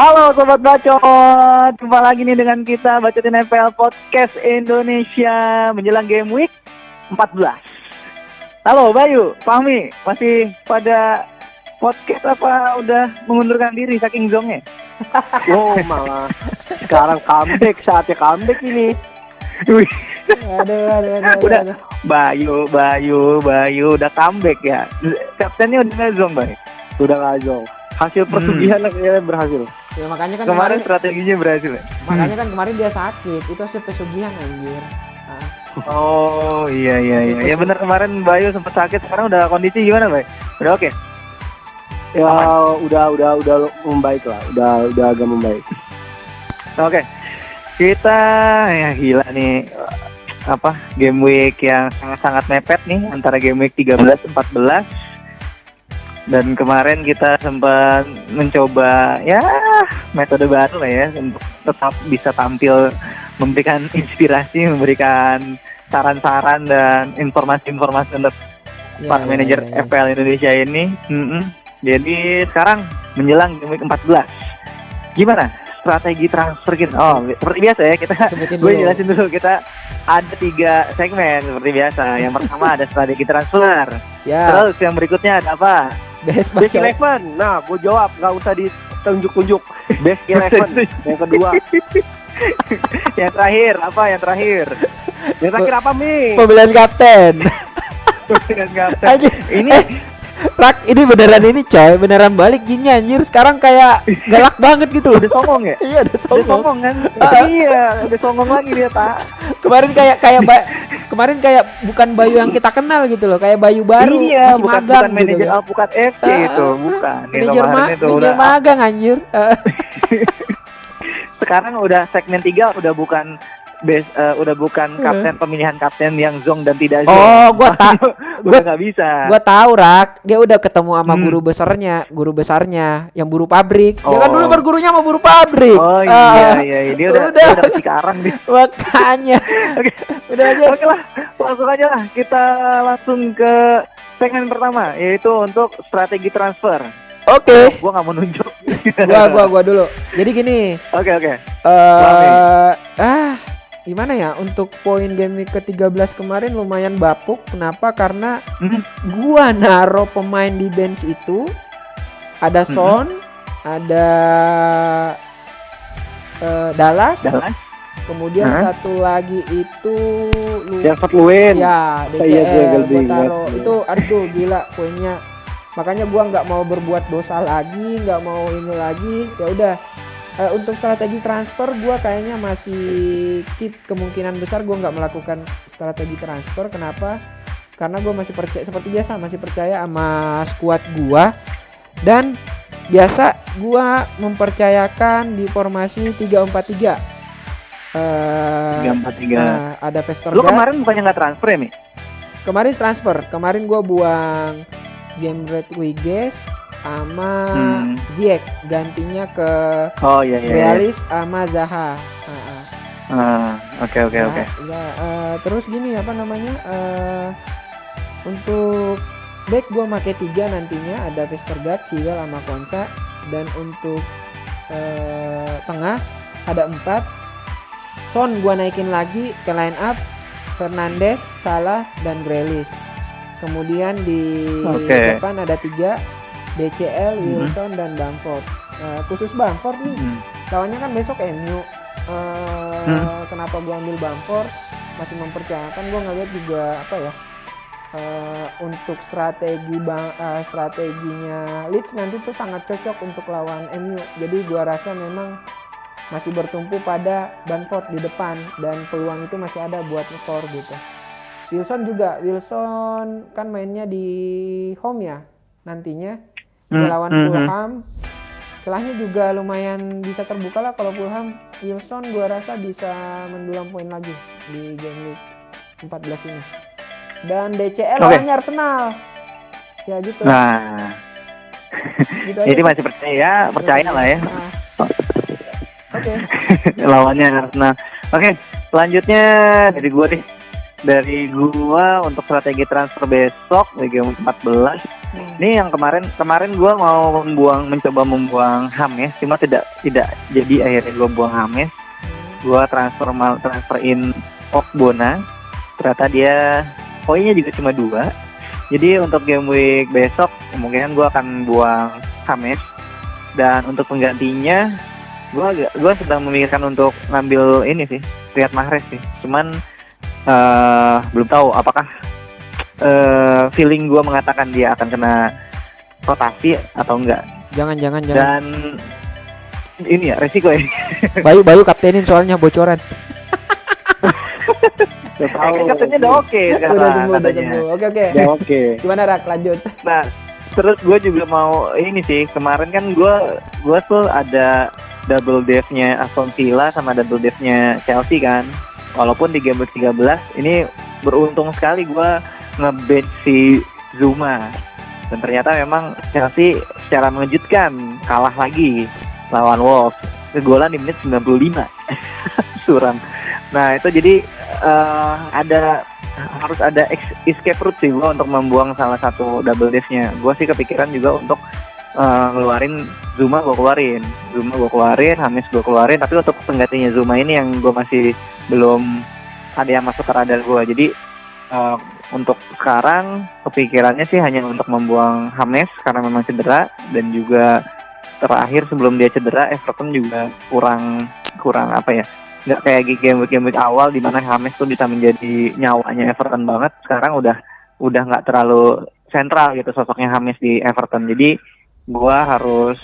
Halo Sobat Bacot, jumpa lagi nih dengan kita Bacotin NFL Podcast Indonesia menjelang Game Week 14. Halo Bayu, Fahmi, masih pada podcast apa udah mengundurkan diri saking zongnya? Oh malah sekarang comeback, saatnya comeback ini. Wih, Aduh. udah Bayu udah comeback ya. Kaptennya udah ngezong, Bay. Udah ngajong. Hasil persugihan akhirnya berhasil. Ya makanya kan Kemarin strateginya berhasil ya? makanya kan kemarin dia sakit. Itu hasil pesugihan anjir. Oh iya. Ya benar, kemarin Bayu sempat sakit, sekarang udah kondisi gimana, Bay? Udah oke? Ya udah membaik lah. Udah agak membaik. Oke. Kita ya gila nih, game week yang sangat mepet nih antara game week 13 14. Dan kemarin kita sempat mencoba ya metode baru lah ya untuk tetap bisa tampil, memberikan inspirasi, memberikan saran-saran dan informasi-informasi untuk para manajer FPL Indonesia ini. Jadi sekarang menjelang game week 14, gimana strategi transfer kita? Oh, seperti biasa ya, gue jelasin dulu. Kita ada 3 segmen seperti biasa. Yang pertama ada strategi transfer. Terus yang berikutnya ada apa? Best 11. Nah, gue jawab, nggak usah ditunjuk-tunjuk. Best 11. Yang kedua. Yang terakhir apa? Yang terakhir apa, Mi? Pemilihan kapten. Ini Rak, ini beneran balik jinnya anjir. Sekarang kayak galak banget gitu loh. udah songong ya? Iya, udah Songong kan? Iya, udah songong lagi dia, Pak. Kemarin kayak bukan Bayu yang kita kenal gitu loh, kayak Bayu baru Iya, masih bukan magang manajer gitu. Alpukat FC itu, bukan. Manajer magang anjir. Sekarang udah segmen 3 udah bukan kapten, pemilihan kapten yang zong dan tidak zong. Oh, gua nggak bisa. Gua tahu, Rak. Dia udah ketemu sama guru besarnya yang buru pabrik. Dia kan dulu bergurunya sama buru pabrik. Oh iya. Dia udah sekarang dia. Makanya. Oke. Udah aja. Oke lah, langsung aja lah. Kita langsung ke segmen pertama, yaitu untuk strategi transfer. Oke. Gua nggak mau nunjuk. Gua dulu. Jadi gini. Oke. Gimana ya, untuk poin game week ke-13 kemarin lumayan bapuk. Kenapa? Karena gua naro pemain di bench itu ada Son, ada Dallas. Kemudian satu lagi itu David Luiz. Ya, DCL gua taruh. Itu aduh gila poinnya. Makanya gua nggak mau berbuat dosa lagi, nggak mau ini lagi. Ya udah. Untuk strategi transfer gue kayaknya masih keep, kemungkinan besar gue nggak melakukan strategi transfer. Kenapa? Karena gue masih percaya, seperti biasa masih percaya sama squad gue. Dan biasa gue mempercayakan di formasi 3-4-3. 3-4-3. Ada Vestergaard. Lu kemarin bukannya nggak transfer ya, Mi? Kemarin transfer. Kemarin gue buang James Rodriguez sama Ziyech, gantinya ke Realis sama Zaha. Oke. Terus gini untuk back gue pakai 3 nantinya, ada Vestergaard, Chilwell sama Konsa. Dan untuk tengah ada 4. Son gue naikin lagi ke line up, Fernandes, Salah dan Grealish. Kemudian di depan ada 3, DCL, Wilson dan Bamford. Khusus Bamford nih, lawannya kan besok MU. Kenapa gua ambil Bamford? Masih mempercayakan, gua ngeliat juga untuk strateginya Leeds nanti tuh sangat cocok untuk lawan MU. Jadi gua rasa memang masih bertumpu pada Bamford di depan dan peluang itu masih ada buat skor gitu. Wilson kan mainnya di home ya nantinya. Melawan Fulham, celahnya juga lumayan bisa terbuka lah kalau Fulham. Wilson gua rasa bisa mendulang poin lagi di game week 14 ini. Dan DCL lawannya Arsenal. Ya gitu. Nah. Gitu jadi masih percaya lah ya. Oke. Lawannya Arsenal. Oke, selanjutnya dari gua untuk strategi transfer besok di game 14. Ini yang kemarin gue mau mencoba membuang Hames, cuma tidak jadi, akhirnya gue buang Hames. Gue transferin Okbona, ternyata dia poinnya juga cuma 2. Jadi untuk game week besok kemungkinan gue akan buang Hames, dan untuk penggantinya gue sedang memikirkan untuk ngambil ini sih, Riyad Mahrez sih. Cuman belum tahu apakah feeling gue mengatakan dia akan kena rotasi atau enggak. Jangan. Dan ini ya resiko ya. Bayu kaptenin soalnya bocoran. Katanya udah oke sekarang katanya. Oke. Ya oke. Gimana Rak, lanjut. Nah, terus gue juga mau ini sih, kemarin kan gue tuh ada double dev-nya Aston Villa sama double dev-nya Chelsea kan. Walaupun di game week 13 ini beruntung sekali gue nge-bench si Zuma, dan ternyata memang Chelsea secara mengejutkan kalah lagi lawan Wolves, kegolan di menit 95. Suram. Nah itu jadi harus ada escape route sih gue untuk membuang salah satu double dev-nya. Gue sih kepikiran juga untuk ngeluarin Zuma, gue keluarin Hames, gue keluarin, tapi untuk penggantinya Zuma ini yang gue masih belum ada yang masuk ke radar gue. Jadi untuk sekarang kepikirannya sih hanya untuk membuang Hames karena memang cedera, dan juga terakhir sebelum dia cedera Everton juga kurang apa ya, nggak kayak game week awal di mana Hames tuh bisa menjadi nyawanya Everton banget. Sekarang udah nggak terlalu sentral gitu sosoknya Hames di Everton. Jadi gua harus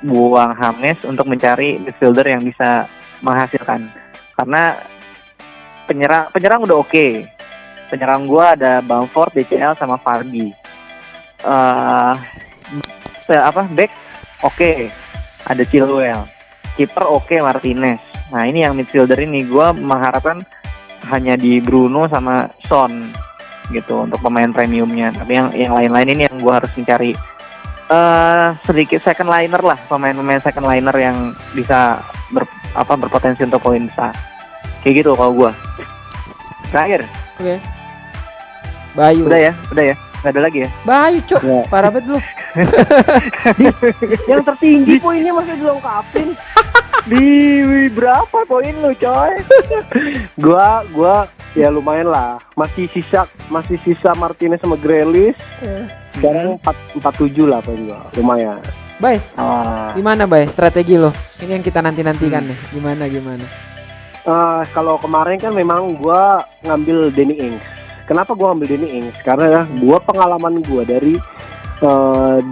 buang Hames untuk mencari midfielder yang bisa menghasilkan, karena penyerang udah oke. Penyerang gua ada Bamford, DCL sama Vardy. Back oke, ada Chilwell. Kiper oke, Martinez. Nah ini yang midfielder ini gue mengharapkan hanya di Bruno sama Son gitu untuk pemain premiumnya. Tapi yang lain-lain ini yang gue harus mencari sedikit second liner lah, pemain second liner yang bisa berpotensi untuk poin besar. Kayak gitu kalau gue. Terakhir. Oke. Bayu. Udah ya. Nggak ada lagi ya. Bayu cok. Ya. Parah banget lu. Yang tertinggi poinnya masih dilengkapin. Di berapa poin lu coy? Gua ya lumayan lah. Masih sisa Martinez sama Grealish. Sekarang 47 lah poin gua. Lumayan. Bay, gimana Bay strategi lo? Ini yang kita nantikan nih. Gimana? Kalau kemarin kan memang gua ngambil Danny Ings. Kenapa gua ngambil Danny Ings? Karena gua pengalaman gua dari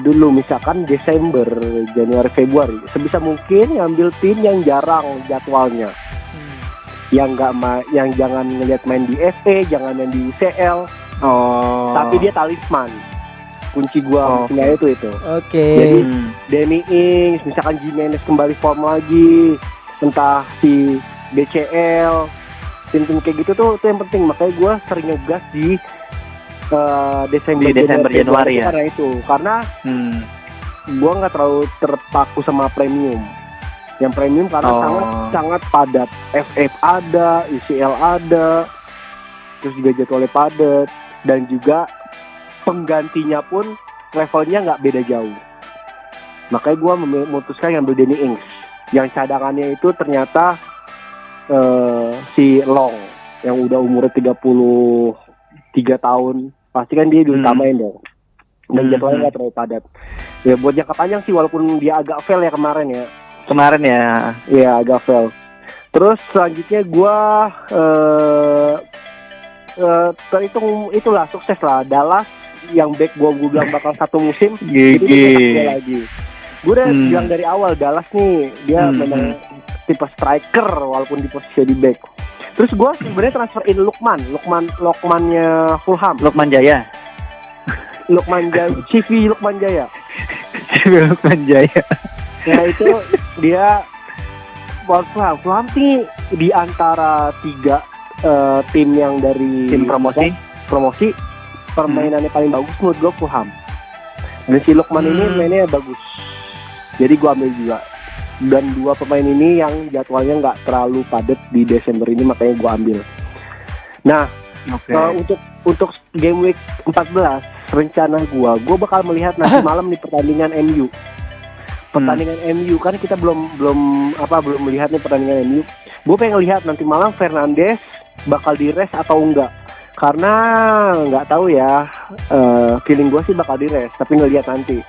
dulu misalkan Desember, Januari, Februari, sebisa mungkin ngambil tim yang jarang jadwalnya, yang jangan ngelihat main di FA, jangan main di UCL, tapi dia talisman. Kunci gua punya itu. Oke. Jadi Danny Ings, misalkan Jimenez kembali form lagi, entah si BCL, tim-tim kayak gitu tuh yang penting. Makanya gua sering ngegas di Desember Januari ya. Karena gua nggak terlalu terpaku sama premium. Yang premium karena sangat padat. FF ada, UCL ada, terus juga jadwalnya padat, dan juga penggantinya pun levelnya nggak beda jauh. Makanya gua memutuskan ngambil Danny Ings. Yang cadangannya itu ternyata si Long yang udah umurnya 33 tahun. Pasti kan dia diutamain dong. Dan jadwalnya nggak terlalu padat. Ya buat jangka panjang sih, walaupun dia agak fail ya kemarin ya. Iya agak fail. Terus selanjutnya gue terhitung itulah sukses lah. Dallas yang back gue bilang bakal satu musim. Itu dia lagi. Gue udah bilang dari awal Dallas nih dia memang tipe striker walaupun di posisi di back. Terus gue sebenarnya transferin Lukmannya Fulham. Lukman Jaya. CV Lukman Jaya. Nah itu dia Fulham sih di antara 3 tim yang dari tim promosi permainannya paling bagus menurut gue Fulham. Dan si Lukman ini mainnya bagus. Jadi gue ambil juga. Dan 2 pemain ini yang jadwalnya nggak terlalu padat di Desember ini, makanya gue ambil. Nah Oke. Untuk game week 14 rencana gua bakal melihat nanti malam nih pertandingan MU. Pertandingan MU kan kita belum melihat nih pertandingan MU. Gue pengen lihat nanti malam Fernandes bakal di rest atau enggak. Karena nggak tahu ya, feeling gue sih bakal di rest, tapi ngelihat nanti.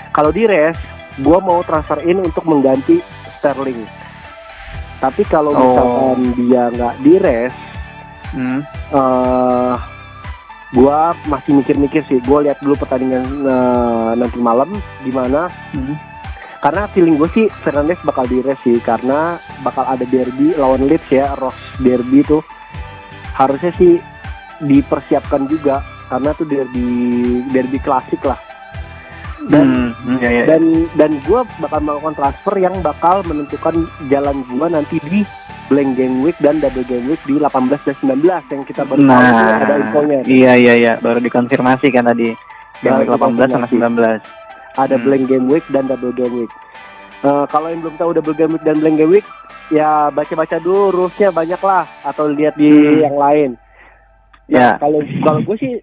Kalau di rest, gue mau transfer in untuk mengganti Sterling. Tapi kalau misalkan dia nggak di rest, gue masih mikir-mikir sih. Gue lihat dulu pertandingan nanti malam di mana. Karena feeling gue sih Fernandes bakal di rest sih, karena bakal ada derby lawan Leeds ya, Ross derby tuh harusnya sih dipersiapkan juga, karena tuh derby klasik lah. Dan gue bakal melakukan transfer yang bakal menentukan jalan gue nanti di blank game week dan double game week di 18 dan 19 yang kita baru tahu ada infonya. Iya, baru dikonfirmasi kan tadi. Game week 18 sama 19. Ada blank game week dan double game week. Kalau yang belum tahu double game week dan blank game week, ya baca-baca dulu rulesnya banyak lah, atau lihat di yang lain. Nah, kalau gue sih,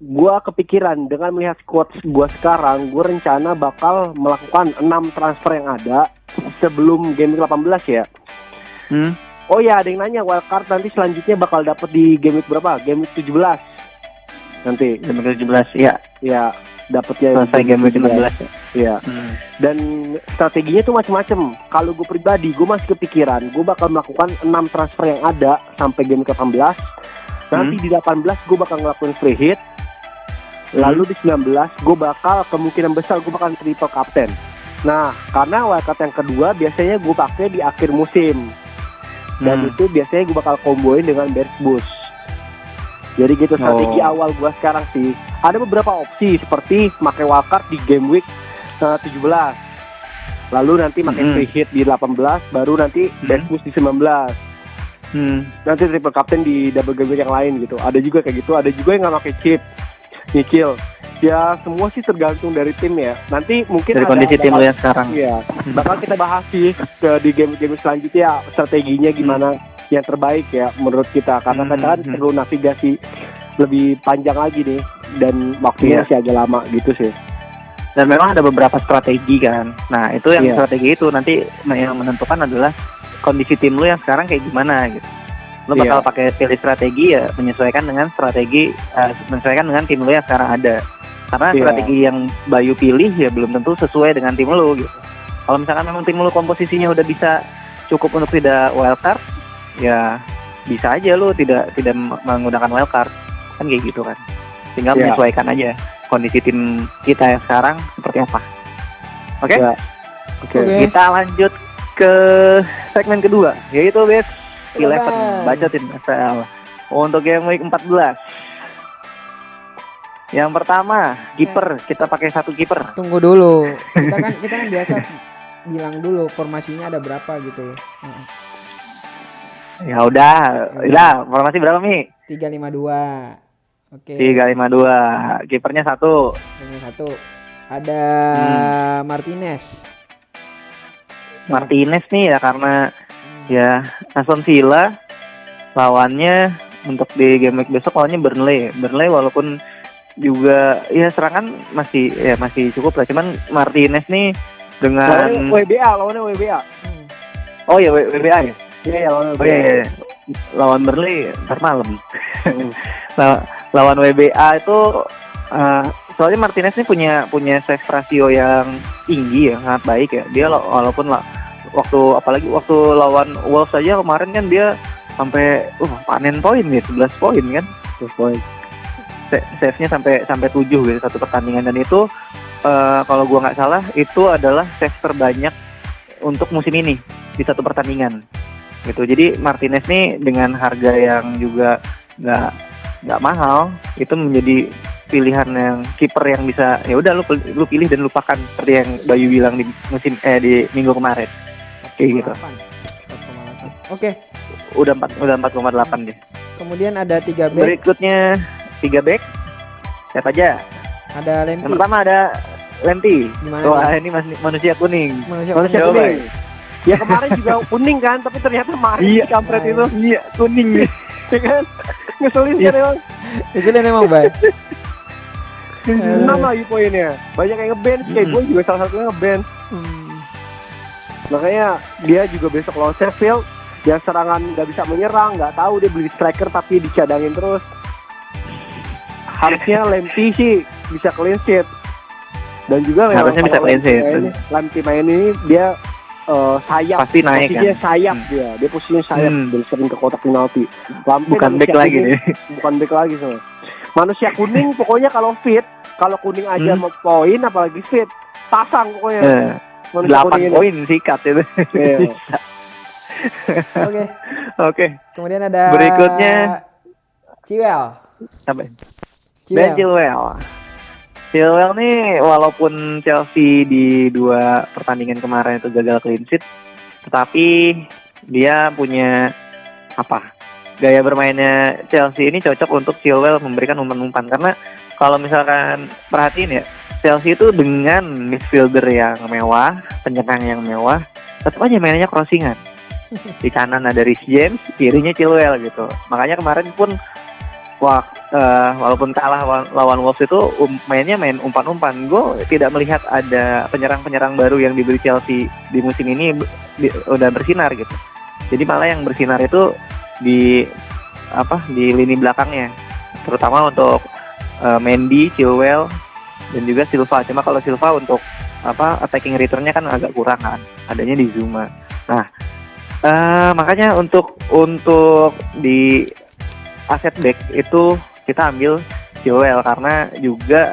gue kepikiran dengan melihat squad gue sekarang, gue rencana bakal melakukan 6 transfer yang ada sebelum game week 18 ya. Oh ya, ada yang nanya wildcard nanti selanjutnya bakal dapat di game week berapa? Game week 17 nanti. Game week 17, iya. Ya, dapatnya selesai game week 17 ya. Iya. Dan strateginya tuh macam-macam. Kalau gue pribadi, gue masih kepikiran gue bakal melakukan 6 transfer yang ada sampai game week 18. Nanti di 18 gue bakal ngelakuin free hit. Lalu di 19 gue bakal kemungkinan besar gue bakal triple captain. Nah, karena wildcard yang kedua biasanya gue pakai di akhir musim. Dan itu biasanya gue bakal komboin dengan Bears Boost. Jadi gitu strategi awal gue sekarang sih. Ada beberapa opsi seperti pakai wildcard di game week 17. Lalu nanti pakai free hit di 18, baru nanti Bears Boost di 19. Nanti triple captain di double game week yang lain gitu. Ada juga kayak gitu, ada juga yang nggak pakai chip, nyicil. Ya semua sih tergantung dari tim ya. Nanti mungkin dari kondisi tim lo yang sekarang. Iya. Bakal kita bahas sih di game-game selanjutnya strateginya gimana yang terbaik ya menurut kita. Karena kan perlu navigasi lebih panjang lagi nih, dan waktunya masih agak lama gitu sih. Dan memang ada beberapa strategi kan. Nah itu yang strategi itu nanti yang menentukan adalah kondisi tim lo yang sekarang kayak gimana gitu. Lo bakal pakai pilih strategi ya menyesuaikan dengan strategi menyesuaikan dengan tim lo yang sekarang ada. Karena strategi yang Bayu pilih ya belum tentu sesuai dengan tim lo gitu. Kalau misalkan memang tim lo komposisinya udah bisa cukup untuk tidak wildcard, ya bisa aja lo tidak menggunakan wildcard, kan kayak gitu kan. Tinggal menyesuaikan aja kondisi tim kita yang sekarang seperti apa. Oke? Kita lanjut ke segmen kedua, yaitu Best 11 bacotin NFL untuk game week 14. Yang pertama, kiper. Kita pakai satu kiper. Tunggu dulu. Kita kan biasa bilang dulu formasinya ada berapa gitu. Ya udah, formasi berapa Mi? 3-5-2. Oke. 3-5-2. Kipernya satu. Ada Martinez nih ya, karena ya Aston Villa lawannya untuk di game week besok lawannya Burnley walaupun juga ya serangan masih cukup lah, cuman Martinez nih dengan lawannya WBA. Oh ya WBA ya. Iya lawan WBA. Oh iya. Lawan Burnley ntar malam. Lawan WBA itu soalnya Martinez ini punya save ratio yang tinggi ya, sangat baik ya. Dia walaupun apalagi waktu lawan Wolves saja kemarin kan dia sampai panen poin ya, 11 poin kan. 11 poin. Save-nya sampai 7 gitu satu pertandingan, dan itu kalau gua nggak salah itu adalah save terbanyak untuk musim ini di satu pertandingan gitu. Jadi Martinez nih dengan harga yang juga nggak mahal itu menjadi pilihan yang kiper yang bisa ya udah lu pilih dan lupakan, seperti yang Bayu bilang di di minggu kemarin kayak gitu. 4,8. Oke. Udah 4,8 deh. Kemudian ada 3 back. Berikutnya 3 back. Siapa aja? Ada Lemty. Yang pertama ada Lemty. Gimana ini manusia kuning. Manusia kuning. Ya kemarin juga kuning kan, tapi ternyata Mahrez kampret itu. Iya, kuning nih. Ya kan? Ngeselin Iya. kan emang. Ngeselin emang, Bay. 6 lagi poinnya. Banyak yang nge-ban, kayak gue juga salah satunya nge-ban. Makanya dia juga besok lawan Sheffield yang serangan nggak bisa menyerang, nggak tahu dia beli striker tapi dicadangin terus. Harusnya Lamptey sih bisa clean sheet. Dan juga memang Harusnya bisa kalau clean sheet. Lamptey main ini dia sayap. Pasti naik Posisinya kan? sayap dia posisinya sayap dan sering ke kotak penalti. Lamptey Bukan back manusia lagi kuning, nih. bukan back lagi soalnya. Manusia kuning pokoknya kalau fit, kalau kuning aja mau poin apalagi fit, pasang pokoknya. Manusia 8 kuning ini. poin sikat itu. Iya. Oke. Oke, Kemudian ada Berikutnya. Chilwell. sampai Ben Chilwell. Chilwell nih walaupun Chelsea di 2 pertandingan kemarin itu gagal clean sheet, tetapi dia punya gaya bermainnya Chelsea ini cocok untuk Chilwell memberikan umpan-umpan, karena kalau misalkan perhatiin ya, Chelsea itu dengan midfielder yang mewah, penyerang yang mewah, tetap aja mainnya crossingan. Di kanan ada Reece James, kirinya Chilwell gitu. Makanya kemarin pun walaupun kalah lawan Wolves itu mainnya main umpan-umpan. Gue tidak melihat ada penyerang-penyerang baru yang dibeli Chelsea di musim ini udah bersinar gitu. Jadi malah yang bersinar itu di lini belakangnya, terutama untuk Mendy, Chilwell dan juga Silva. Cuma kalau Silva untuk attacking return-nya kan agak kurang kan, adanya di Zuma. Nah, makanya untuk di aset back itu kita ambil Chilwell karena juga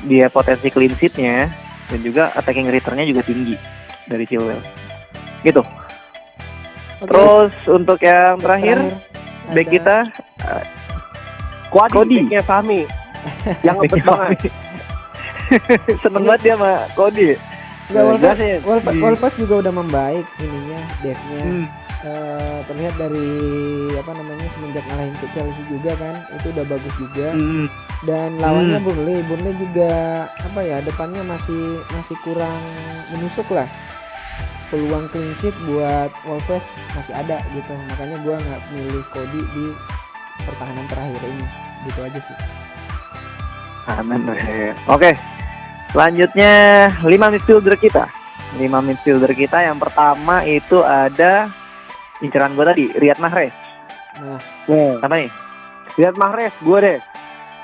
dia potensi clean sheet-nya dan juga attacking return-nya juga tinggi dari Chilwell. Gitu. Oke. Terus untuk yang terakhir back ada kita Cody. Cody. Backnya Fahmi. Yang ngebet banget. seneng banget dia sama Cody. Enggak, sih. Wolves juga udah membaik ininya, depth-nya. Terlihat dari semenjak ngalahin ke Chelsea juga kan, itu udah bagus juga. Dan lawannya Burnley juga depannya masih kurang menusuk lah. Peluang clean sheet buat Wolves masih ada gitu, makanya gua nggak milih Cody di pertahanan terakhir ini, gitu aja sih. Aman. Oke. Selanjutnya 5 midfielder kita. 5 midfielder kita yang pertama itu ada inceran gue tadi, Riyad Mahrez. Nah, Apa nih? Lihat Mahrez, gue deh.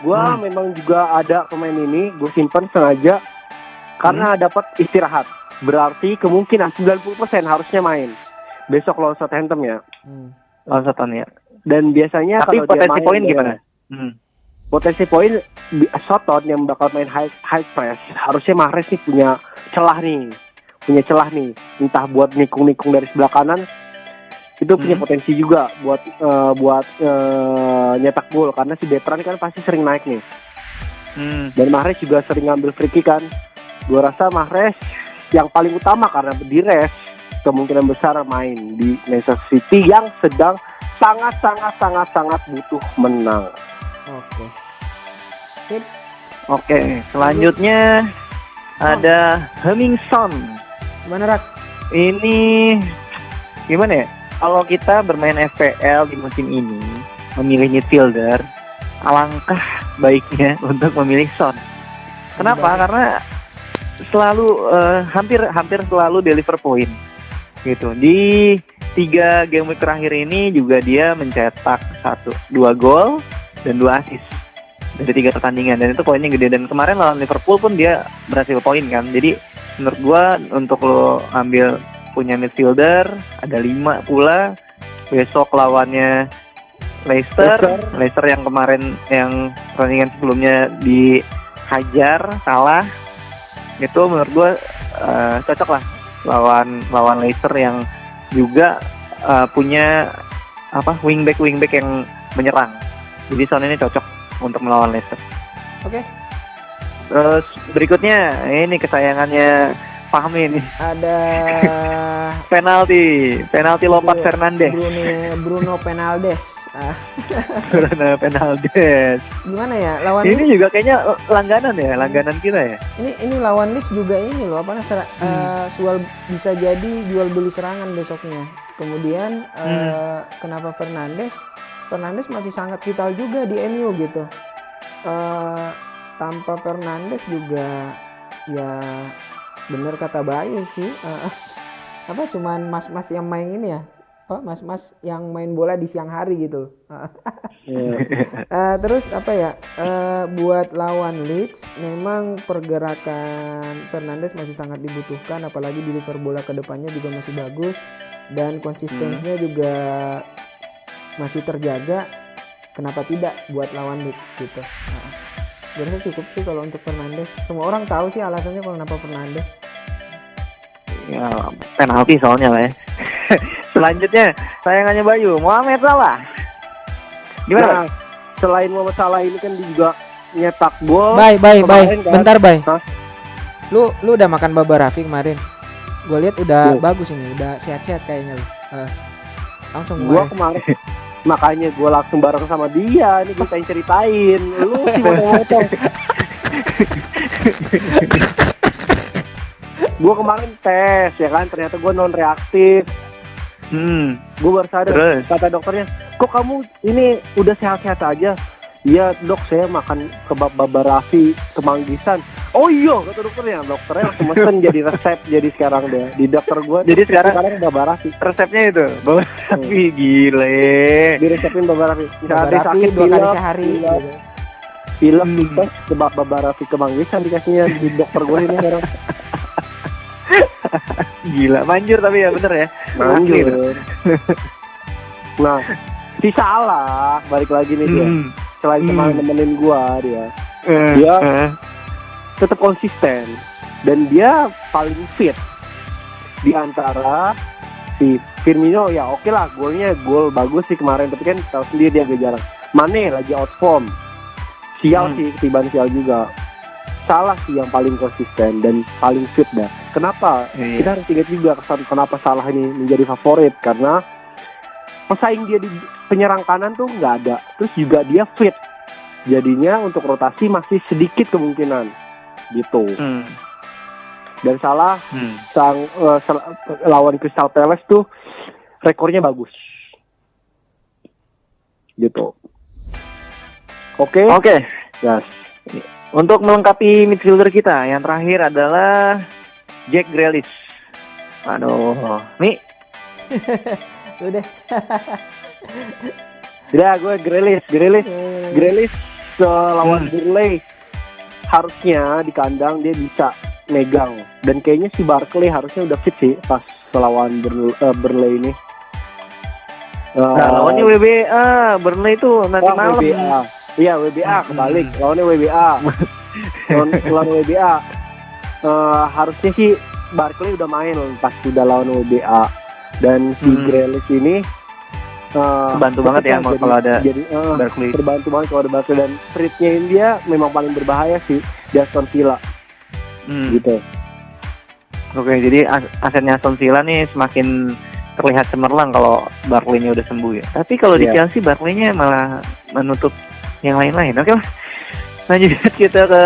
Gue memang juga ada pemain ini, gue simpan sengaja karena dapat istirahat. Berarti kemungkinan 90% harusnya main. Besok lawan Southampton ya. Lawan Southampton ya. Dan biasanya Tapi kalau dia potensi main, poin gimana? Potensi poin Southampton yang bakal main high press, harusnya Mahrez nih punya celah nih. Entah buat nikung dari sebelah kanan, itu punya potensi juga buat nyetak gol karena si Bertrand kan pasti sering naik nih. Dan Mahrez juga sering ngambil free kick kan. Gua rasa Mahrez yang paling utama karena di rest kemungkinan besar main di Manchester City yang sedang sangat butuh menang. oke. Oke, selanjutnya ada Hemmingson. Gimana, Rak? Ini gimana ya? Kalau kita bermain FPL di musim ini memilih midfielder, alangkah baiknya untuk memilih Son. Kenapa? Karena selalu hampir selalu deliver point gitu. Di 3 game week terakhir ini juga dia mencetak 2 gol dan 2 assist dari 3 pertandingan, dan itu poinnya gede. Dan kemarin lawan Liverpool pun dia berhasil poin kan. Jadi menurut gua untuk lo ambil punya midfielder ada 5 pula. Besok lawannya Leicester yang kemarin yang pertandingan sebelumnya dihajar kalah. Itu menurut gue cocok lah lawan Leicester yang juga punya wingback yang menyerang. Jadi Son ini cocok untuk melawan Leicester. Oke. Terus berikutnya ini kesayangannya Fahmi nih. Ada penalti lompat Fernandes. Bruno Fernandes. Bruno Fernandes. Gimana ya lawan ini juga kayaknya langganan kita ya. Ini lawan Leeds juga ini loh, jual beli serangan besoknya. Kemudian kenapa Fernandes? Fernandes masih sangat vital juga di MU gitu. Tanpa Fernandes juga ya bener kata Bayu sih. Apa cuman mas-mas yang main ini ya? Mas-mas yang main bola di siang hari gitu. Terus apa ya? Buat lawan Leeds memang pergerakan Fernandes masih sangat dibutuhkan, apalagi di Liverpool ke depannya juga masih bagus dan konsistensinya juga masih terjaga. Kenapa tidak buat lawan Leeds gitu? Gue rasa cukup sih kalau untuk Fernandes. Semua orang tahu sih alasannya kalau kenapa Fernandes. Ya, penalti soalnya lah ya. Selanjutnya sayangannya Bayu, Mohamed Salah. Gimana? Nah, selain Mohamed Salah ini kan dia juga nyetak gol. Bye. Kan? Bentar, Bay. Hah? Lu udah makan Baba Rafi kemarin? Gue lihat udah Tuh. bagus ini, udah sehat-sehat kayaknya lu. Langsung Gua kemarin makanya gue langsung bareng sama dia. Ini gue pengen ceritain. Lu sih motor. Gue kemarin tes ya kan, ternyata gue non reaktif. Gue baru sadar. Terus? Kata dokternya, kok kamu ini udah sehat-sehat aja? Iya dok, saya makan kebab Baba Rafi Kemanggisan. Oh iya, kata dokternya langsung mesen jadi resep. Jadi sekarang deh di dokter gue. Jadi sekarang Baba Rafi. resepnya itu Baba Rafi, gile. Diresepin Baba Rafi. Baba Misalnya dia Rafi sakit 2 kali pilek, sehari gitu. pilek kita kebab Baba Rafi Kemanggisan dikasihnya di dokter gue ini sekarang. Gila, manjur tapi ya bener ya. Manjur. Nah, si Salah balik lagi nih dia. Selain kemarin nemenin gua dia tetap konsisten dan dia paling fit di antara si Firmino. Ya oke lah, gol bagus sih kemarin, tapi kan tahu sendiri dia agak jarang. Mane lagi out form, sial sih, ketiban sial juga. Salah sih yang paling konsisten dan paling fit dah. Kenapa? Kita harus ingat juga kenapa Salah ini menjadi favorit, karena pesaing dia di penyerang kanan tuh nggak ada, terus juga dia fit, jadinya untuk rotasi masih sedikit kemungkinan gitu. Dan Salah lawan Crystal Palace tuh rekornya bagus gitu. Oke. Yes. Untuk melengkapi midfielder kita, yang terakhir adalah Jack Grealish. Aduh, nih. Udah. Udah, gue Grealish lawan Burnley harusnya di kandang dia bisa megang, dan kayaknya si Barkley harusnya udah fit sih pas lawan Burnley ini. Lawannya WBA, Burnley itu nanti malam. WBA. Iya, WBA kebalik, lawannya WBA. lawan WBA. Harusnya sih Barkley udah main pas sudah lawan WBA, dan si Grealish ini bantu banget ya kalau ada Barkley. Terbantu banget kalau ada Barkley, dan streetnya dia memang paling berbahaya sih di Aston Villa. Gitu. Oke, jadi asetnya Aston Villa nih semakin terlihat cemerlang kalau Barkley-nya udah sembuh ya. Tapi kalau di Chelsea Barkley-nya malah menutup yang lain-lain. Oke lah. Lanjut kita ke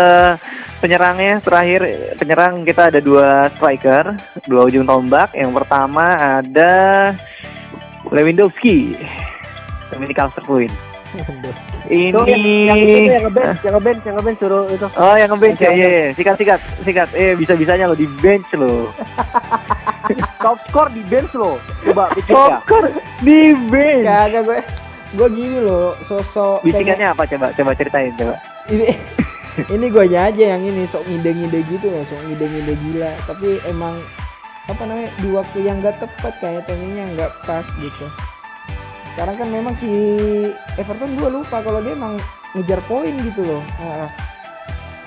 penyerangnya. Terakhir penyerang kita ada 2 striker, 2 ujung tombak. Yang pertama ada Lewandowski, Dominic Calvert-Lewin. Ini yang ngebench suruh itu. Oh, yang ngebench ya. Iya. Sikat. Bisa-bisanya lo di bench lo. Top score di bench lo. Coba pikir Top ya. score di bench. Kagak gue gini loh, sosok bisikannya apa, coba ceritain coba. Ini gue aja yang ini sok ngide-ngide gitu loh, sok ngide-ngide gila, tapi emang apa namanya di waktu yang gak tepat, kayak timingnya nggak pas gitu. Sekarang kan memang si Everton gue lupa kalau dia emang ngejar poin gitu loh.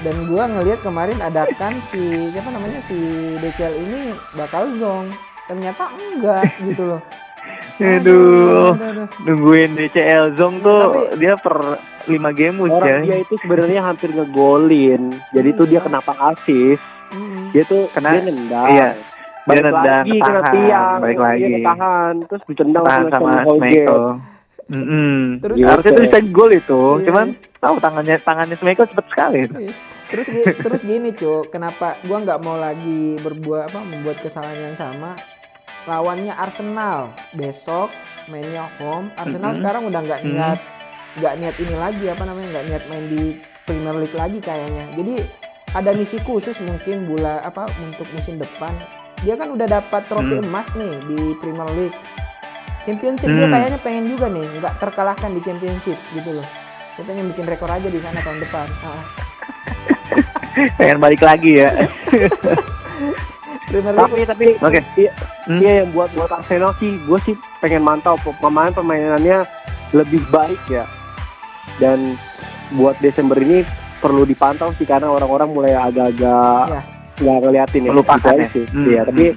Dan gue ngelihat kemarin ada kan si siapa namanya si DCL ini bakal zong, ternyata enggak gitu loh. Aduh. Nungguin DCL Zong tuh tapi, dia per 5 game orang ya. Dia itu sebenarnya hampir ngegolin. Jadi tuh dia kenapa assist? Dia tuh dia nendang. Iya. Balik lagi kena tiang, balik lagi. Dia ketahan, terus ditendang sama Schmeichel. Terus harusnya itu bisa gol itu. Cuman tahu tangannya Schmeichel cepet sekali. Terus gini, Cuk, kenapa gua nggak mau lagi membuat kesalahan yang sama? lawannya Arsenal besok, mainnya home. Arsenal Mm-mm. sekarang udah nggak niat ini lagi, apa namanya, nggak niat main di Premier League lagi kayaknya. Jadi ada misi khusus mungkin untuk musim depan. Dia kan udah dapat trofi emas nih di Premier League. Championship dia kayaknya pengen juga nih, nggak terkalahkan di Championship gitu loh. Dia pengen bikin rekor aja di sana tahun depan. Pengen balik lagi ya. Premier League. Tapi Oke. iya yang buat Arsenal sih, gue sih pengen mantau permainannya lebih baik ya. Dan buat Desember ini perlu dipantau sih, karena orang-orang mulai agak-agak nggak ngeliatin ya. Melupakan ya. Sih. Iya, tapi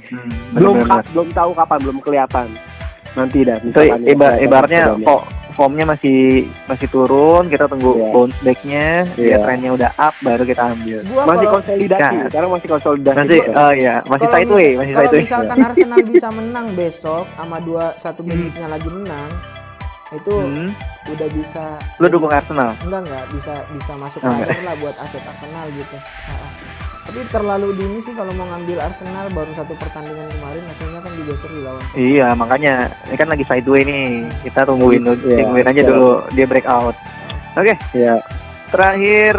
Bener-bener. belum tahu kapan, belum kelihatan. Nanti dah. So, ibaratnya kok formnya masih turun, kita tunggu Iya. bounce back-nya, dia trennya udah up, baru kita ambil. Gua masih kalau- konsolidasi. Nah. Sekarang masih konsolidasi. Masih, masih Kalau sideways, masih kalau sideways. misalkan Arsenal bisa menang besok sama 2-1 benefitnya lagi menang, itu udah bisa. Lu dukung Arsenal? Enggak bisa masuk Enggak. akhir lah buat aset Arsenal gitu. Tapi terlalu dini sih kalau mau ngambil Arsenal, baru 1 pertandingan kemarin, hasilnya kan juga seru lawan. Iya, makanya ini kan lagi sideways nih. Kita tungguin aja betul. dulu dia breakout. Oke, Iya. terakhir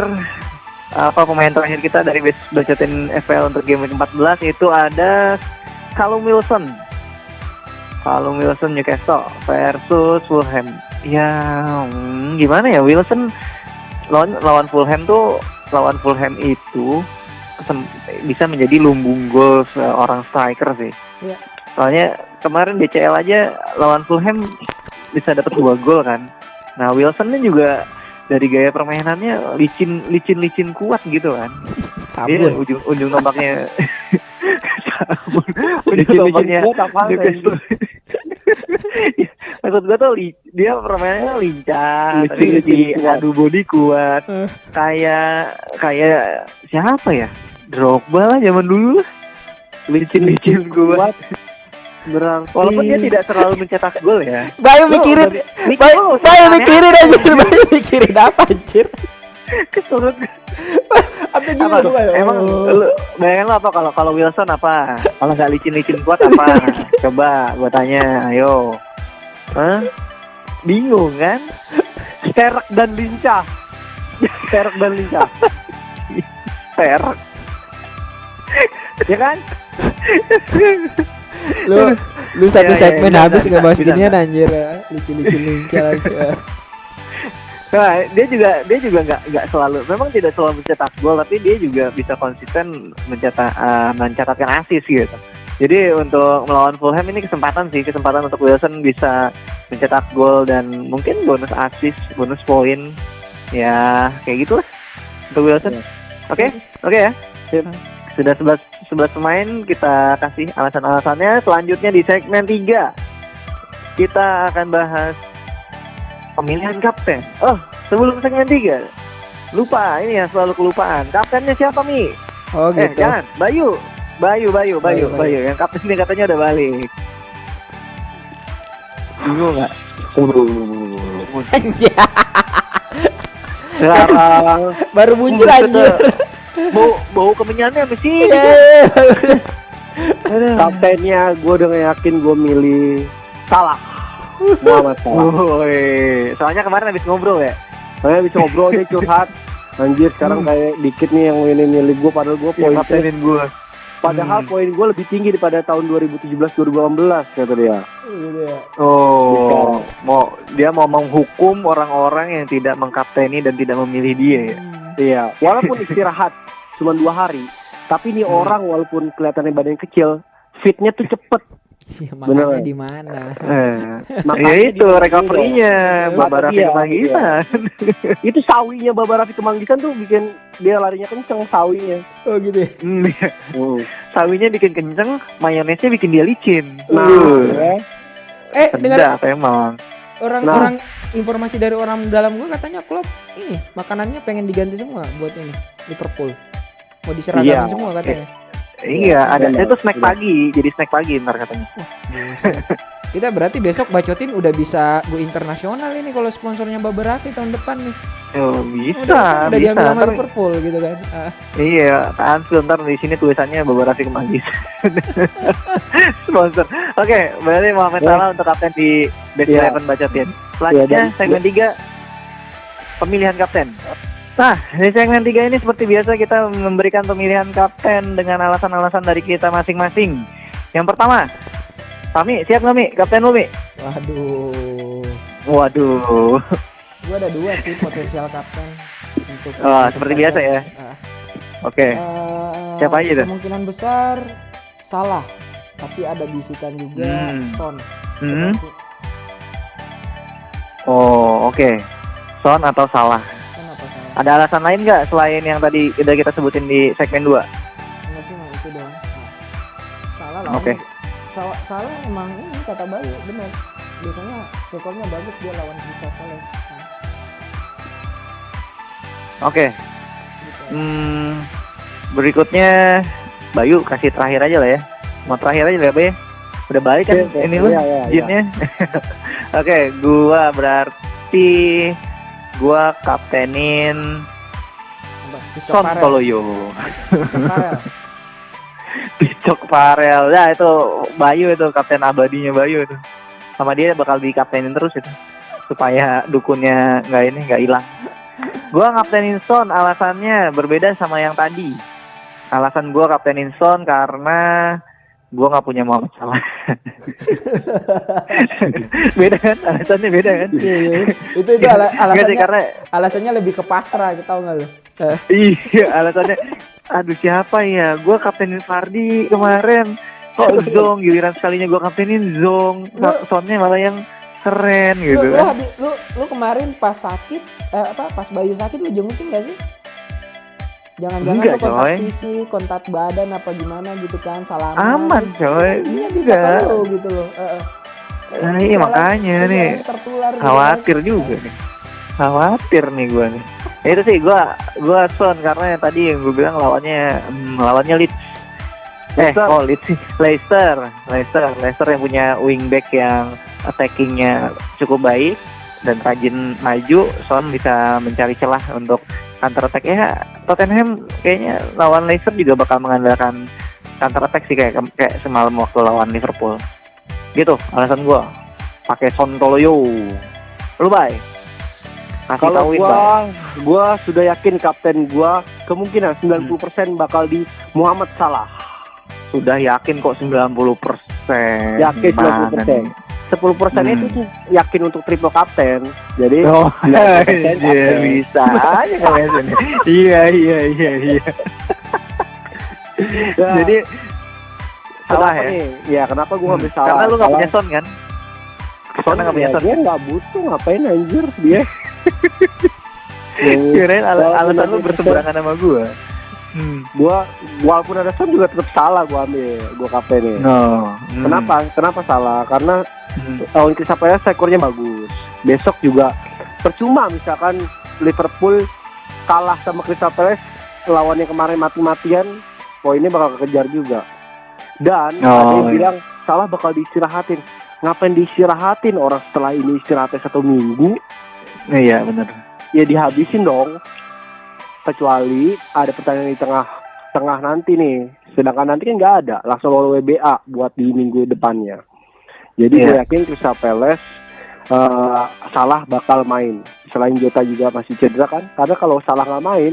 pemain terakhir kita dari Bacotin FPL untuk game week 14 itu ada Callum Wilson Newcastle versus Fulham. Ya, gimana ya, Wilson lawan Fulham itu bisa menjadi lumbung gol seorang striker sih. Iya. Soalnya kemarin BCL aja lawan Fulham bisa dapat 2 gol kan. Nah, Wilson ini juga dari gaya permainannya licin kuat gitu kan. Dia ujung tombaknya ujung tombaknya Newcastle. Maksud gue tuh dia permainannya lincah, tapi diadu body kuat. Kayak siapa ya? Drogba lah zaman dulu lah. Licin kuat. Berarti Walaupun dia tidak terlalu mencetak gol ya. Bayu mikirin apa anjir? Kesurut. Apa Apa tuh? Emang lu bayangin lo apa kalau Wilson apa? Kalau nggak licin kuat apa? Coba gua tanya, ayo. Hah? Bingung kan? Sterk dan lincah. Sterk dan lincah. Perak. Ya kan? Lu satu Ya, segmen bisa, habis bisa, nggak bahas bisa. ginian anjir ya. Licin lincah aja. Nah, dia juga nggak selalu, memang tidak selalu mencetak gol, tapi dia juga bisa konsisten mencatatkan assist gitu. Jadi untuk melawan Fulham ini kesempatan untuk Wilson bisa mencetak gol dan mungkin bonus assist, bonus poin, ya kayak gitulah untuk Wilson. Oke ya. Sudah 11 pemain, kita kasih alasan-alasannya. Selanjutnya di segmen 3 kita akan bahas pemilihan kapten. Oh, sebelum segmen 3 lupa, ini ya selalu kelupaan. Kaptennya siapa, Mi? Oh gitu. Jangan, Bayu. Bayu. Yang kaptennya katanya udah balik. Bingung nggak? Sekarang Baru muncul anjir. Bau kemenyannya apa sih? kaptennya gue udah yakin gue milih Salah. Muhammad Salah. Woi, soalnya kemarin habis ngobrol ya. Saya bisa ngobrol dia curhat. Anjir sekarang kayak dikit nih yang ini milih gue, padahal gue poin Kaptenin gue. padahal poin gue lebih tinggi daripada tahun 2017-2018 kata dia. Oh, dia mau menghukum orang-orang yang tidak mengkapteni dan tidak memilih dia ya. Iya, walaupun istirahat cuma 2 hari, tapi ini orang walaupun kelihatannya badannya kecil, fitnya tuh cepet. Ya, makanya Bener. di mana? Ya itu recovery-nya Babara Iya, Manggisan. Itu sawinya Babara Manggisan tuh bikin dia larinya kenceng sawinya. Oh gitu ya. Sawinya bikin kenceng, mayonesnya bikin dia licin. Nah, ya. Dengar Sedap emang. orang informasi dari orang dalam gua katanya Klopp ini makanannya pengen diganti semua buat ini Liverpool. Mau diseragamin Iya. semua katanya. Iya, ada benar, itu snack benar. pagi, jadi snack pagi ntar katanya. Kita berarti besok bacotin udah bisa go internasional ini kalau sponsornya Babarafi tahun depan nih. Oh, bisa, Udah bisa. diambil sama Ntar- Liverpool gitu kan. iya, tahan sebentar di sini tulisannya Babarafi Kemanggis. Sponsor. Oke, berarti Muhammad Ya. Salah untuk kapten di Best Iya. 11 bacotin. Selanjutnya dan- segmen 3 pemilihan kapten. Nah, di segmen 3 ini seperti biasa kita memberikan pemilihan kapten dengan alasan-alasan dari kita masing-masing. Yang pertama, Pami, siap nggak Mi? Kapten lu Mi? Waduh. Gua ada 2 sih potensial kapten untuk. Oh, seperti biasa ya. Oke. Siapa aja tuh? Kemungkinan besar Salah, tapi ada bisikan juga Son. Hmm. Oh, oke. Son atau Salah? Kenapa Salah? Ada alasan lain nggak selain yang tadi udah kita sebutin di segmen 2? Enggak sih, emang itu doang. Salah lah. Oke. Salah emang ini kata Bayu benar. Biasanya rekornya bagus dia lawan Crystal Palace. Oke. Gitu. Berikutnya Bayu kasih terakhir aja lah ya. Mau terakhir aja lah ya, Bay. Udah balik kan Oke, ini lu iya. jinnya. Oke, gua kaptenin Apa? Cicok Son Farel. Toloyo. Cicok Farel. Cicok Farel. Ya itu Bayu itu kapten abadinya Bayu itu. Sama dia bakal dikaptenin terus itu. Supaya dukunnya nggak hilang. Gua kaptenin Son alasannya berbeda sama yang tadi. Alasan gua kaptenin Son karena gua nggak punya Muhammad Salah. Beda kan? Alasannya beda kan? Iya. Itu Nggak sih, alasannya. karena Alasannya lebih ke pasrah, tahu nggak lu? iya alasannya. Aduh siapa ya? Gua kaptenin Fardi kemarin. Kok Zong giliran sekalinya gua kaptenin Zong. Sonnya malah yang keren gitu Lu, kan. lu kemarin pas sakit, pas Bayu sakit lu jengukin nggak sih? Jangan-jangan Enggak, lu kontak coy. fisik, kontak badan apa gimana gitu kan, salaman. Aman coy. Iya bisa Enggak. ke lu gitu loh. Nah, iya makanya nih. Tertular gitu kan. Khawatir juga nih. Khawatir nih gua nih. Ya, itu sih gua Son karena yang tadi yang gua bilang lawannya Leeds. Leicester. Leeds sih. Leicester yang punya wingback yang attackingnya cukup baik dan rajin maju. Son bisa mencari celah untuk counter attack. Ya Tottenham kayaknya lawan Leicester juga bakal mengandalkan counter attack sih kayak semalam waktu lawan Liverpool. Gitu alasan gua pakai Son Toloyo. Lu Bay? Kasih Kalau tauin, Bay. gua sudah yakin kapten gua kemungkinan 90% bakal di Muhammad Salah. Sudah yakin kok 90%. Yakin Gimana 90%. nih? 10% itu tuh yakin untuk triple kapten. Jadi Oh, 90% iya, kapten. bisa aja ngelesin. Iya. Ya, Jadi salah kenapa ya? nih? Ya kenapa gua ngambil Salah? Karena lu nggak Salah- punya Son kan? Son nggak punya Ya, Son. dia nggak butuh, ngapain anjir dia. Kirain alasan lu 90%. berseberangan sama gua. Gua walaupun ada Son juga tetap Salah gua ambil, gua kaptennya. No. Kenapa Salah? Karena tahun Crystal Palace ekornya bagus. Besok juga percuma misalkan Liverpool kalah sama Crystal Palace, lawan yang kemarin mati-matian, poinnya bakal kekejar juga. Dan ada yang bilang Salah bakal diistirahatin. Ngapain diistirahatin, orang setelah ini istirahatnya 1 minggu? Iya benar. Ya dihabisin dong. Kecuali ada pertandingan di tengah nanti nih. Sedangkan nanti kan nggak ada, langsung lawan WBA buat di minggu depannya. Jadi gue yakin Crystal Palace Salah bakal main. Selain Jota juga masih cedera kan. Karena kalau Salah nggak main,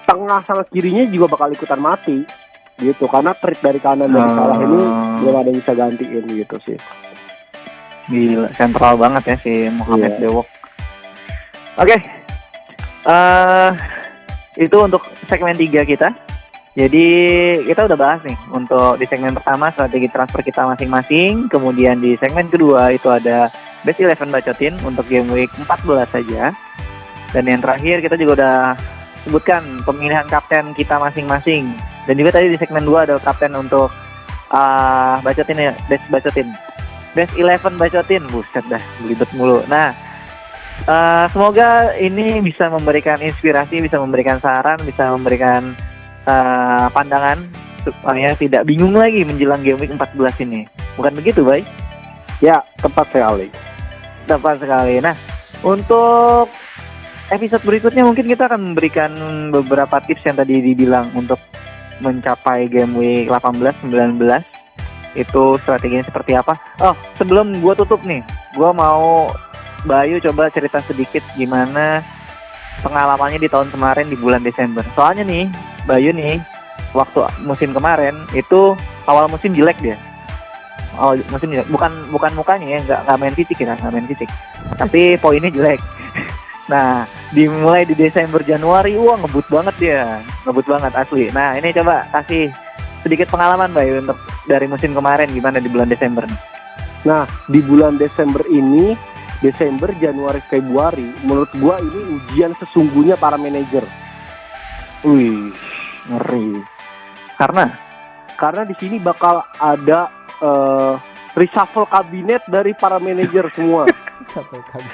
tengah sama kirinya juga bakal ikutan mati. Gitu. Karena trik dari kanan dari Salah ini belum ada yang bisa gantiin gitu sih. Gila, sentral banget ya si Mohamed Iya. Dewok. Oke. Itu untuk segmen 3 kita. Jadi kita udah bahas nih untuk di segmen pertama strategi transfer kita masing-masing. Kemudian di segmen kedua itu ada Best 11 bacotin untuk game week 14 saja. Dan yang terakhir kita juga udah sebutkan pemilihan kapten kita masing-masing. Dan juga tadi di segmen 2 ada kapten untuk bacotin ya, Best bacotin. Best 11 bacotin, buset dah, belibet mulu. Nah, semoga ini bisa memberikan inspirasi, bisa memberikan saran, bisa memberikan pandangan supaya tidak bingung lagi menjelang game week 14 ini. Bukan begitu, Bay? Ya, tepat sekali. Tepat sekali. Nah, untuk episode berikutnya mungkin kita akan memberikan beberapa tips yang tadi dibilang untuk mencapai game week 18, 19. Itu strateginya seperti apa? Oh, sebelum gua tutup nih, gua mau Bayu coba cerita sedikit gimana pengalamannya di tahun kemarin di bulan Desember. Soalnya nih, Bayu nih, waktu musim kemarin itu awal musim jelek dia. Awal musim jelek. Bukan mukanya ya, nggak main fisik ya, nggak main fisik. Tapi poinnya jelek. Nah, dimulai di Desember Januari, wah ngebut banget dia, ngebut banget asli. Nah, ini coba kasih sedikit pengalaman Bayu untuk dari musim kemarin gimana di bulan Desember nih. Nah, di bulan Desember ini, Desember, Januari, Februari, menurut gua ini ujian sesungguhnya para manajer. Wih, ngeri. Karena di sini bakal ada reshuffle kabinet dari para manajer semua. Satu kali.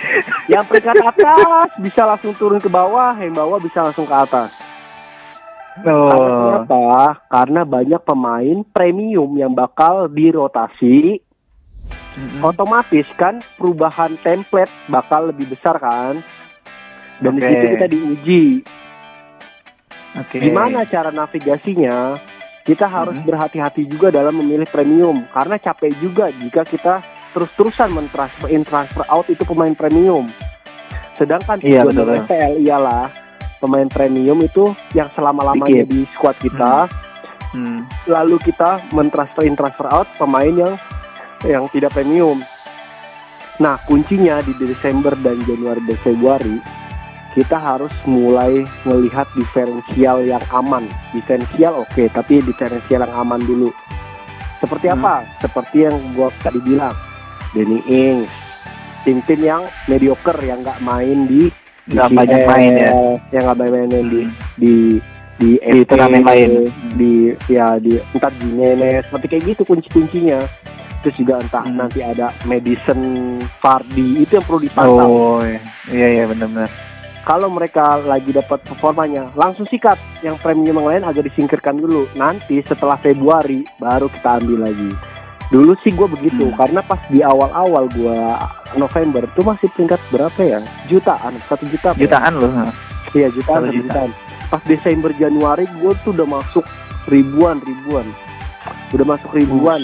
Yang peringkat atas bisa langsung turun ke bawah, yang bawah bisa langsung ke atas. Karena kenapa? Karena banyak pemain premium yang bakal dirotasi. Otomatis kan perubahan template bakal lebih besar kan. Dan di situ kita diuji. Gimana cara navigasinya? Kita harus berhati-hati juga dalam memilih premium, karena capek juga jika kita terus-terusan mentransfer in transfer out itu pemain premium. Sedangkan tujuan FPL ialah pemain premium itu yang selama-lamanya di squad kita. Lalu kita mentransfer in transfer out pemain yang tidak premium. Nah, kuncinya di Desember dan Januari dan Februari kita harus mulai melihat diferensial yang aman. Diferensial oke, tapi diferensial yang aman dulu. Seperti apa? Seperti yang gua tadi bilang, Danny Ings, tim-tim yang mediocre yang nggak main nggak banyak main ya, yang nggak main di turnamen lain, di entar Jimenez, seperti kayak gitu kunci-kuncinya. Terus juga entah nanti ada Madison, Vardy, itu yang perlu dipantau. Oh iya benar-benar. Kalau mereka lagi dapat performanya, langsung sikat. Yang premium yang lain agak disingkirkan dulu. Nanti setelah Februari baru kita ambil lagi. Dulu sih gue begitu, karena pas di awal-awal gue November tuh masih peringkat berapa ya? Jutaan, 1 juta. Jutaan loh. Iya, jutaan. Pas Desember Januari gue tuh udah masuk ribuan. Udah masuk ribuan.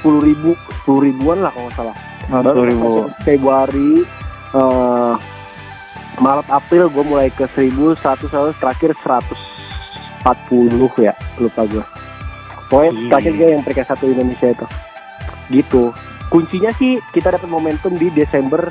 10 ribuan lah kalau nggak salah. 10.000. Februari, Maret, April gue mulai ke 1.100, terakhir 140 ya, lupa gue. Pokoknya terakhir gue yang peringkat 1 Indonesia itu. Gitu. Kuncinya sih kita dapat momentum di Desember,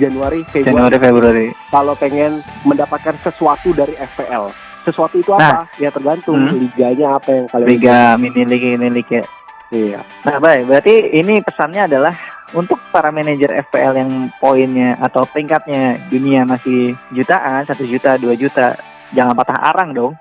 Januari, Februari. Kalau pengen mendapatkan sesuatu dari FPL. Sesuatu itu apa? Ya tergantung liganya apa yang kalian Liga mini liga ya. Iya. Nah, baik. Berarti ini pesannya adalah untuk para manajer FPL yang poinnya atau peringkatnya dunia masih jutaan, 1 juta, 2 juta, jangan patah arang dong.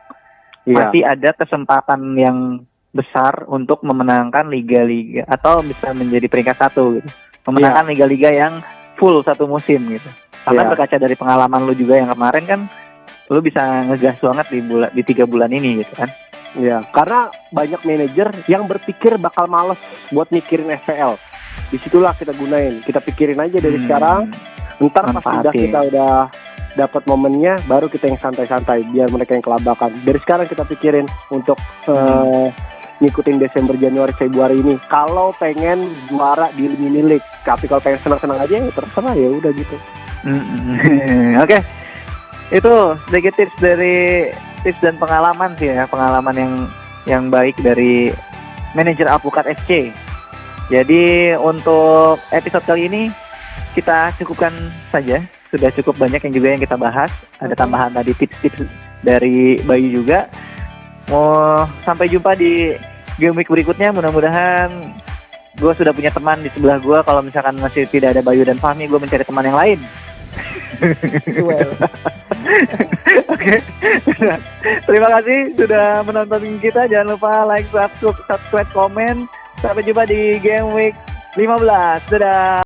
Iya. Masih ada kesempatan yang besar untuk memenangkan liga-liga atau bisa menjadi peringkat 1 gitu. Memenangkan liga-liga yang full 1 musim gitu. Karena berkaca dari pengalaman lu juga yang kemarin kan, lu bisa ngegas banget di 3 bulan ini gitu kan. Iya, karena banyak manajer yang berpikir bakal males buat mikirin FPL. Disitulah kita gunain, kita pikirin aja dari sekarang. Ntar pas kita udah dapat momennya, baru kita yang santai-santai, biar mereka yang kelabakan. Dari sekarang kita pikirin untuk ngikutin Desember, Januari, Februari ini. Kalau pengen juara di mini league, tapi kalau pengen senang-senang aja, ya terserah, ya udah gitu. Oke. Itu sedikit tips dan pengalaman sih ya, pengalaman yang baik dari manajer Alpukat FC. Jadi untuk episode kali ini kita cukupkan saja. Sudah cukup banyak yang kita bahas. Ada tambahan tadi tips-tips dari Bayu juga. Mau sampai jumpa di game week berikutnya. Mudah-mudahan gue sudah punya teman di sebelah gue. Kalau misalkan masih tidak ada Bayu dan Fahmi, gue mencari teman yang lain. Oke. Terima kasih sudah menonton kita. Jangan lupa like, subscribe, komen. Sampai jumpa di game week 15. Dadah.